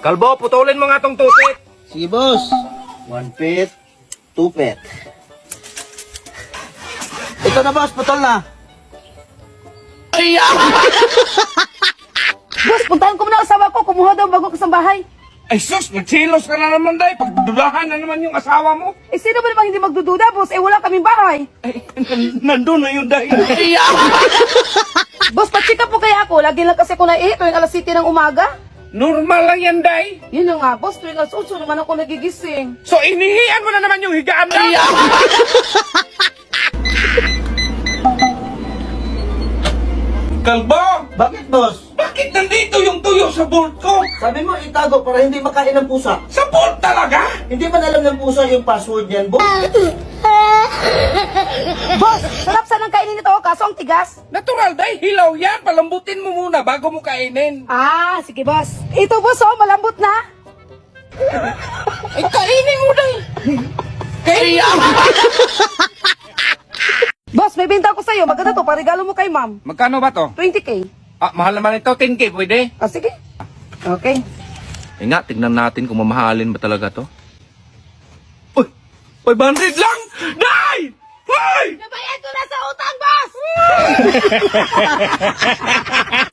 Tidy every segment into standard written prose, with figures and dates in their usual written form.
Kalbo, putulin mo nga tong tupit. Sige, boss. 1 pit, 2 pit. Ito na, boss. Putol na. Boss, puntahan ko muna ang asawa ko. Kumuha daw bago ko sa bahay. Ay sus, nagsilos ka na naman, day. Pagdudahan na naman yung asawa mo. Eh, sino ba namang hindi magdududa, boss? Eh, wala kaming bahay. Ay, nandun na yun, day. Boss, pa-check up po kaya ako. Lagi lang kasi ko na tuwing alas 7 ng umaga. Normal lang yan, day. Yun na nga, boss. Tuwing alas 8 naman ako nagigising. So, inihian mo na naman yung higaan mo. Kalbo, Bakit, boss? bakit nandito yung tuyo sa bolt ko? Sabi mo itago para hindi makain ng pusa. Sa bolt talaga? Hindi man alam ng pusa yung password niyan, boss. Boss, sarap sanang kainin ito, kaso ang tigas. Natural, day. Hilaw yan. Palambutin mo muna bago mo kainin. Ah, sige, boss. Ito, boss, oh, malambot na. Ay, kainin mo, day. Kainin. Boss, may benta ko sa'yo. Maganda to, parigalo mo kay ma'am. Magkano ba to? 20K. Ah, mahal naman ito. 10K, pwede? Ah, sige. Okay. Nga, tignan natin kung mamahalin ba talaga to. Uy! 500 lang! Day! Hoy! Nabayad ko na sa utang, boss!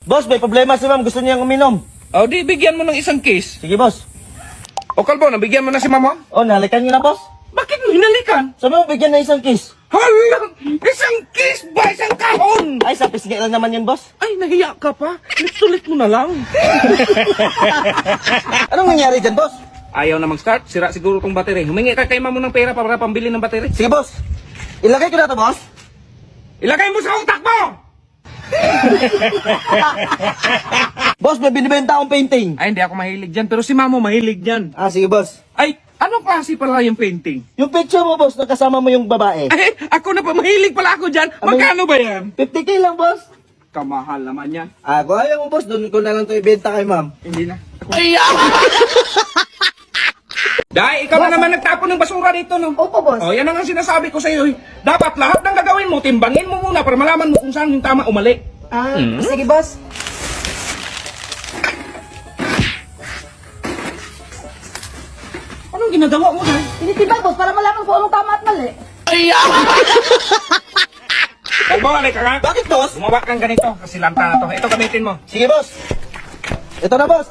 Boss, may problema si ma'am. Gusto niyang uminom. O, di, bigyan mo ng isang case. Sige, boss. O, Kalbo, nabigyan mo na si mama? Oh, nahalikan niyo na, boss. Bakit mo hinalikan? Sabi mo, bigyan na isang kiss. Hala! Isang case ba? Isang kahon! Ay, sa pisngi lang naman yan, boss. Ay, nahiya ka pa. Ulit mo na lang. Anong nangyari dyan, boss? Ayaw na mag-start. Sira siguro tong battery. Humingi ka kay mamo ng pera para pambili ng battery. Sige, boss. Ilagay ko na to, boss. Ilagay mo sa utak mo! Boss, may binibenta akong painting. Ay, hindi ako mahilig dyan. Pero si mamo mahilig dyan. Ah, sige, boss. Ay, anong klase pala yung painting? Yung picture mo, boss, nakasama mo yung babae. Ay, ako na pa. Mahilig pala ako dyan. Magkano ba yan? 50K lang, boss. Kamahal naman yan. Ah, kung ayaw mo, boss, doon ko na lang to ibenta kay ma'am. Hindi na. Ay, Dahil ikaw na naman nagtapon ng basura dito, no? Opo, boss. Oh, yan ang sinasabi ko sa iyo. Dapat lahat ng gagawin mo, timbangin mo muna para malaman mo kung saan yung tama o mali. Ah, sige, boss. Anong ginagawa mo, Day? Tinitibay, boss, para malaman ko anong tama at mali. Kalbo, alay ka nga. Bakit, boss? Gumawa kang ganito, kasi lanta na to. Ito gamitin mo. Sige, boss. Ito na, boss.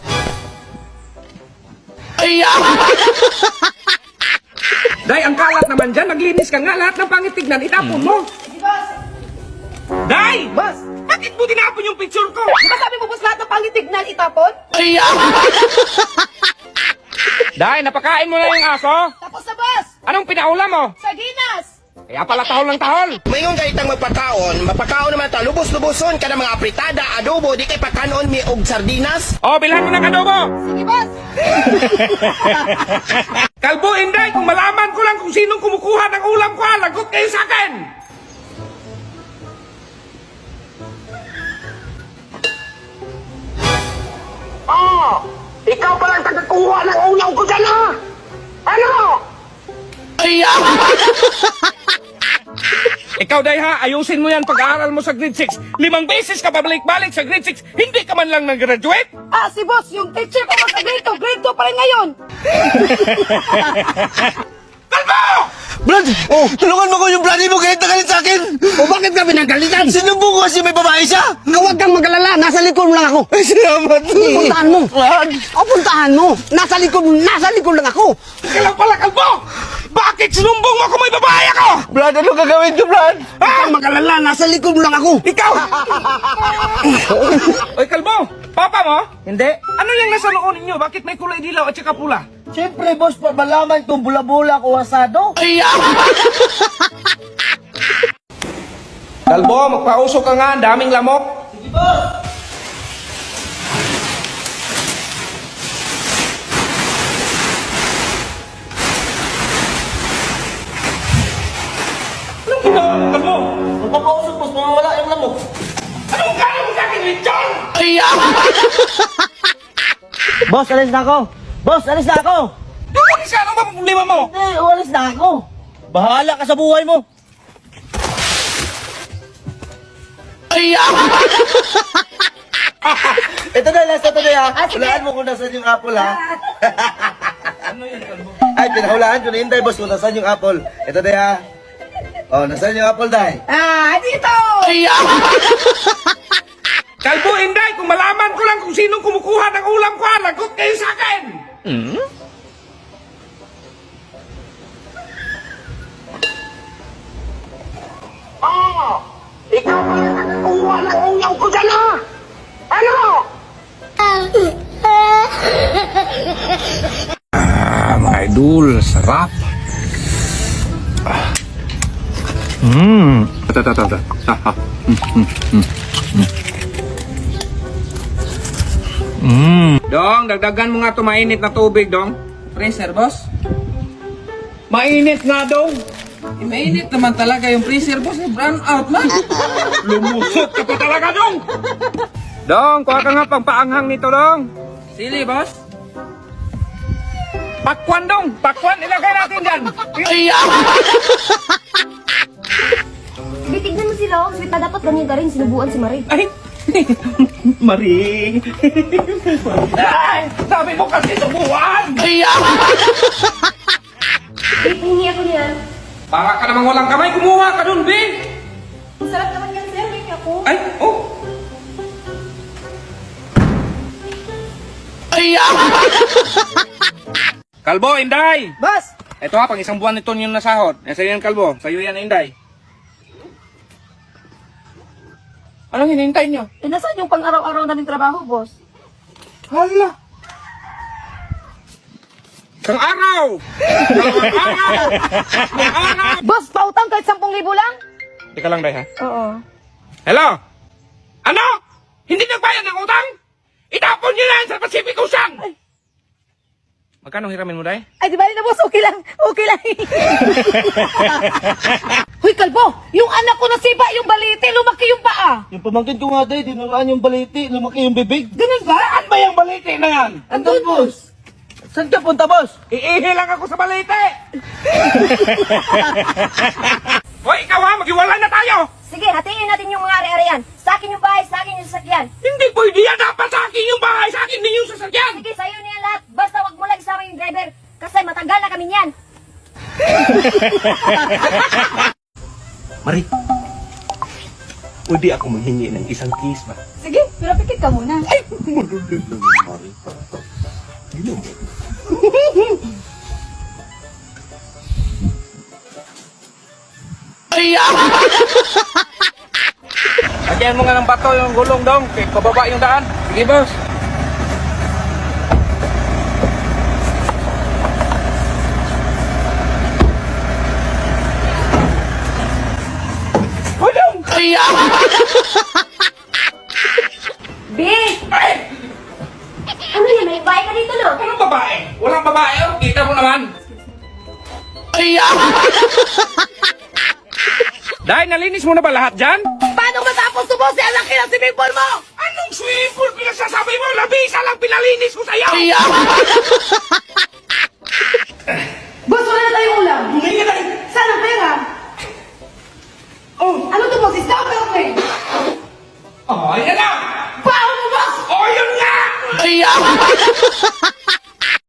Day, ang kalat naman dyan. Naglinis ka nga. Lahat ng pangit tignan, itapon mo. Sige, boss. Day! Boss, Bakit mo tinapon yung picture ko? di ba sabi mo, boss, lahat ng pangitignan itapon? Day, napakain mo na yung aso? Tapos na, boss. Anong pinaulam mo? Saginas. Kaya pala tahol ng tahol. Mayroon kayo itang magpakaon, mapakaon naman ito, lubos-luboson ka ng mga apritada, adobo, di kay pakanon mi og sardinas. Oh, bilhan mo ng adobo. Sige, boss. Kalbo, Inday, kung malaman ko lang kung sinong kumukuha ng ulam ko, lagot kayo sa akin. Oh, ikaw pa lang tagakuha ng ulam ko dyan, ha? Ano? Ikaw, Day, ha, ayusin mo yan pag-aaral mo sa grade 6. 5 beses ka pabalik-balik sa grade 6, hindi ka man lang nag-graduate. Ah, si boss, yung teacher ko sa grade 2 pa rin ngayon. Kalbo! Brad! Oh, tulungan mo ko yung bloody mo galit na galit sa akin! O bakit ka pinagalitan? Sinumbong ko kasi may babae siya! Huwag kang magalala, nasa likod mo lang ako. Ay, salamat! Puntahan mo. O puntahan mo. Nasa likod lang ako. Ikaw pala, Kalbo! Bakit sinumbong mo kung may babae ako? Brad, ano gagawin ko, Brad? Huwag kang magalala, nasa likod mo lang ako. Ikaw! Oy, Kalbo! Papa mo? Hindi. Ano yung nasa noon ninyo? Bakit may kulay dilaw at saka pula? Siyempre, boss, pa malaman kung bula-bula o asado. Kalbo, magpausok ka nga. Ang daming lamok. Sige, boss! Anong ginawa mo, Kalbo? Magpapausok, boss, mawawala yung lamok. Anong gano'n mo sa akin, Richard? Boss, alis na ako! Boss, alis na ako! Ano siya? Ano ba problema mo? Hindi, alis na ako! Bahala ka sa buhay mo! Ito na, last na to na, ha? Ah, sige. Hulaan mo kung nasan yung apple, ha? Ano yan, Kalbo? Ay, pinahulaan ko na Inday, boss, kung nasan yung apple. Ito na, ha? Oh, nasan yung apple, Day? Dito! Kalbo, Inday, kung malaman ko lang kung sinong kumukuha ng ulam ko, lagot kayo sa akin! Ikaw ang nagkuha ng unyaw ko dyan, ha? Ano? Mga idol, sarap. Dong, dagdagan mo nga to mainit na tubig, Dong. Freezer, boss? Mainit nga, Dong. Eh, mainit naman talaga yung freezer, boss. Eh, brown out man. Lumusot ka pa talaga, Dong. Dong, kuha ka nga pang paanghang nito, Dong. Sili, boss? Pakwan, Dong. Pakwan, ilagay natin dyan. Tignan mo sila, oh. Sweet na dapat ganyan ka rin. Sinubuan si Marie. Ay, Marie. Ay, sabi mo kasi subuan. Hingi ako niyan. Para ka namang walang kamay, kumuha ka dun, Be. Ang sarap naman yan, sir. Hingi ako. Ay, oh. Kalbo, Inday. Boss! Ito ha, pang isang buwan nito yung nasahod. Nasa yan, Kalbo. Sa'yo yan, Inday. Anong hinihintay nyo? Nasaan yung pang-araw-araw naming trabaho, boss? Hala. Kang araw! Kang araw! Kang araw! Boss, pautang kahit 10,000 lang? Teka lang, Day, ha? Oo. Hello? Ano? Hindi nagbayad ng utang? Itapon nyo yan sa Pacific Ocean! Magkano hiramin mo, Day? Ay, di ba na, boss? Okay lang. Okay lang. Hoy, Kalbo! Yung anak ko nasipa yung balite, lumaki yung paa. Yung pamangkin ko nga, Day, dinuraan yung baliti, lumaki yung bibig. Ganun ba? Saan ba yung balite na yan? Andun, boss. Saan ka punta, boss? Iihi lang ako sa balite! Hoy, ikaw ha! Maghiwalay na tayo! Sige, hatiin natin yung mga ari-arian. Sa akin yung bahay, sa akin yung sasakyan. Hindi pwede yan! Dapat sa akin yung bahay! Sa akin din yung sasakyan! Sige, sa'yo na yan lahat. Basta wag mo lang isama yung driver. Kasi matagal na kami niyan. Marie, pwede ako manghingi ng isang kiss ba? Sige, pero pikit ka muna. Ay! Marunod lang, Marie. Hindi mo. Lagyan mo nga ng bato yung gulong, Dong. Okay, pababa yung daan. Sige, boss. Hoy, Dong! B! Ay! Ano yan? May bahay ka dito, no? Anong babae? Walang babae, oh. Kita mo naman. Dahil nalinis mo na ba lahat dyan? Paano matapos subos si anak ng swimming pool mo? Anong swimming pool pinagsasabi mo? Labisa lang pinalinis ko sa'yo! Boss, wala na tayong ulam.